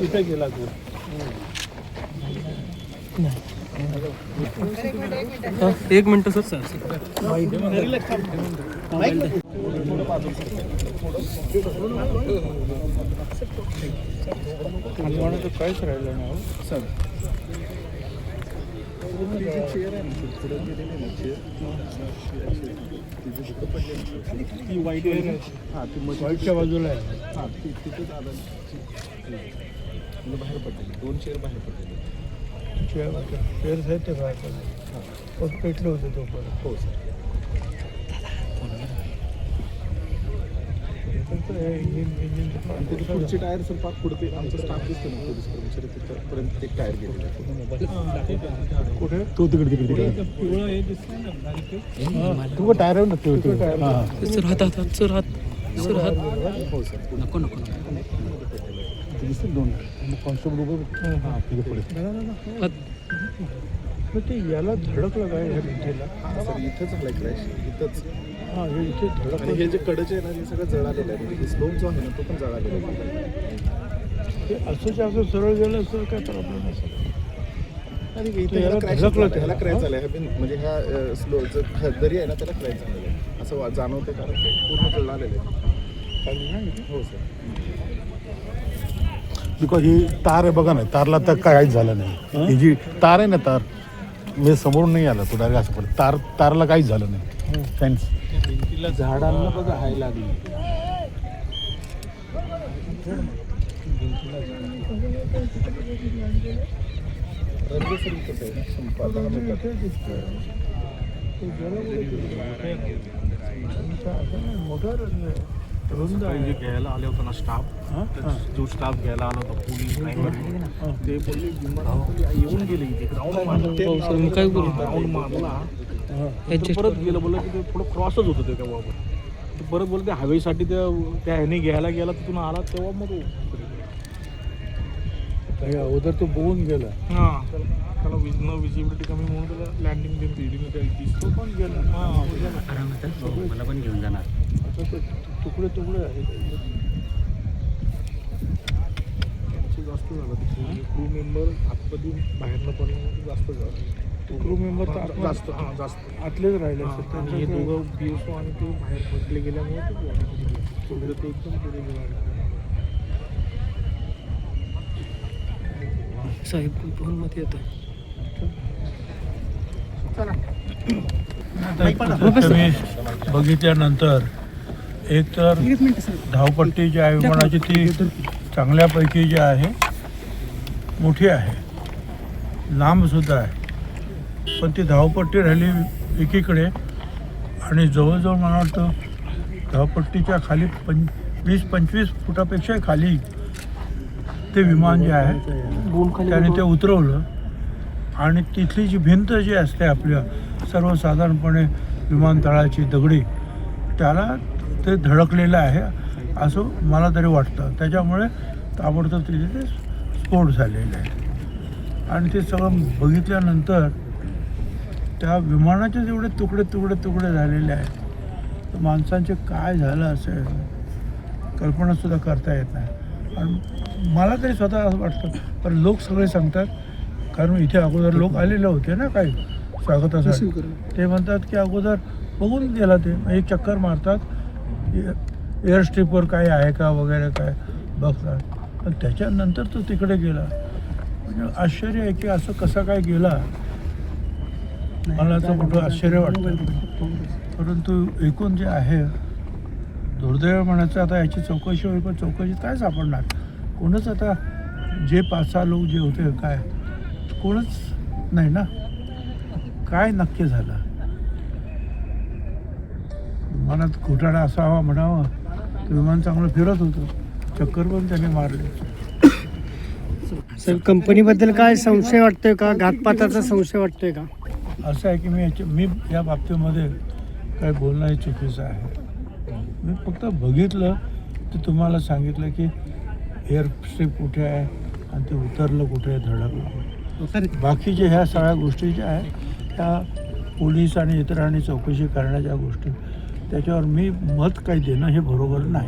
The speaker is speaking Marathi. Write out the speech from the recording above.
इथे गेला तू एक मिनिट सर काहीच राहिलं ना सर ती वाईट आहे हां ती वाईटच्या बाजूला आहे हां ती तिथेच बाहेर पडलेली 2 चेअर बाहेर पडलेले चेअर्स आहेत ते बाहेर पडले हां पेटलं होतं तो परत हो सर पुढची टायर सर पाक पुढे आमचा स्टाफ दिसतो ना पोलीस कर्मचारी तिथपर्यंत एक टायर गेलेला कुठे तो तिकडे पिवळा हे दिसतंय ना तू टायर आहे ना सर हात हो सर नको दिसतील 2 कॉन्स्टेबल हां तिथे पुढे ते याला धडकलं काय ह्या भिंतीला सर इथंच झालं क्रॅश इथंच हां हे इथे धडक आणि हे जे कडचे आहे ना हे सगळं जळालेलं आहे म्हणजे स्लोप जो आहे ना तो पण जळालेला आहे ते असं सरळ गेलं असं काय प्रॉब्लेम नसेल आणि इथे याला धडकलं त्याला क्रॅश झालं आहे म्हणजे ह्या स्लो जो दरी आहे ना त्याला क्रॅश झालेलं आहे असं जाणवतं कारण ते पूर्ण जळालेलं आहे हो सर बिकॉज ही तार आहे बघा ना तारला तर काहीच झालं नाही ही जी तार आहे ना तार मी समोरून नाही आला तो डायरेक्ट असं पडत तारला काहीच झालं नाही थँक्स भिंतीला झाडांना बघा हाय लागली जे घ्यायला आले होतं ना स्टाफ जो स्टाफ घ्यायला आला होता पोलीस ते बोलले येऊन गेले इथे ग्राउंड काय बोलू ग्राउंड मारला परत गेलं बोललं की ते थोडं क्रॉसच होतं ते तेव्हा ते परत बोललं ते हायवेसाठी त्या ह्याने घ्यायला गेला तिथून आला तेव्हा मग अगोदर तो बघून गेला हां त्याला विजिबिलिटी कमी म्हणून त्याला लँडिंग देऊन दिसतो पण गेला मला पण घेऊन जाणार तुकडे आहेत जास्त झालं क्रू मेंबर आतमध्ये बाहेरनं पण जास्त झालं क्रू मेंबर तर जास्त जास्त आतलेच राहिले असतात हे दोघं BSO आणि ते बाहेर पडले गेल्यामुळे ते एकदम पुढे गेला साहेब फोनमध्ये येतं बघितल्यानंतर एक तर धावपट्टी जी आहे विमानाची ती चांगल्यापैकी जी आहे मोठी आहे लांबसुद्धा आहे पण ती धावपट्टी राहिली एकीकडे आणि जवळजवळ मला वाटतं धावपट्टीच्या खाली 20-25 फुटापेक्षा खाली ते विमान जे आहे त्याने ते उतरवलं आणि तिथली जी भिंत जी असते आपल्या सर्वसाधारणपणे विमानतळाची दगडी त्याला ते धडकलेलं आहे असं मला तरी वाटतं त्याच्यामुळे ताबडतोब तिथे ते स्फोट झालेले आहे आणि ते सगळं बघितल्यानंतर त्या विमानाचे जेवढे तुकडे झालेले आहेत तर माणसांचे काय झालं असेल कल्पनासुद्धा करता येत नाही आणि मला तरी स्वतः असं वाटतं पण लोक सगळे सांगतात कारण इथे अगोदर लोक आलेले होते ना काही स्वागतासाठी ते म्हणतात की अगोदर बघून गेला ते एक चक्कर मारतात एअर स्ट्रिपवर काय आहे का वगैरे काय बघतात पण त्याच्यानंतर तो तिकडे गेला म्हणजे आश्चर्य आहे की असं कसं काय गेला मला तर मोठं आश्चर्य वाटतं परंतु एकूण जे आहे दुर्दैव म्हणायचं आता याची चौकशी होईल पण चौकशी काय सापडणार कोणच आता जे 5-6 लोक जे होते काय कोणच नाही ना काय नक्की झालं विमानात घोटाळा असावा म्हणावं विमान चांगलं फिरत होतं चक्कर पण त्याने मारले सर कंपनीबद्दल काय संशय वाटतोय का घातपाताचा संशय वाटतोय का असं आहे की मी या बाबतीमध्ये काय बोलणं हे चुकीचं आहे मी फक्त बघितलं तर तुम्हाला सांगितलं की एअर स्ट्रिप कुठे आहे आणि ते उतरलं कुठे आहे, धडकलं. सर बाकीच्या ह्या सगळ्या गोष्टी ज्या आहेत त्या पोलीस आणि इतरांनी चौकशी करण्याच्या गोष्टी, त्याच्यावर मी मत काही देणं हे बरोबर नाही.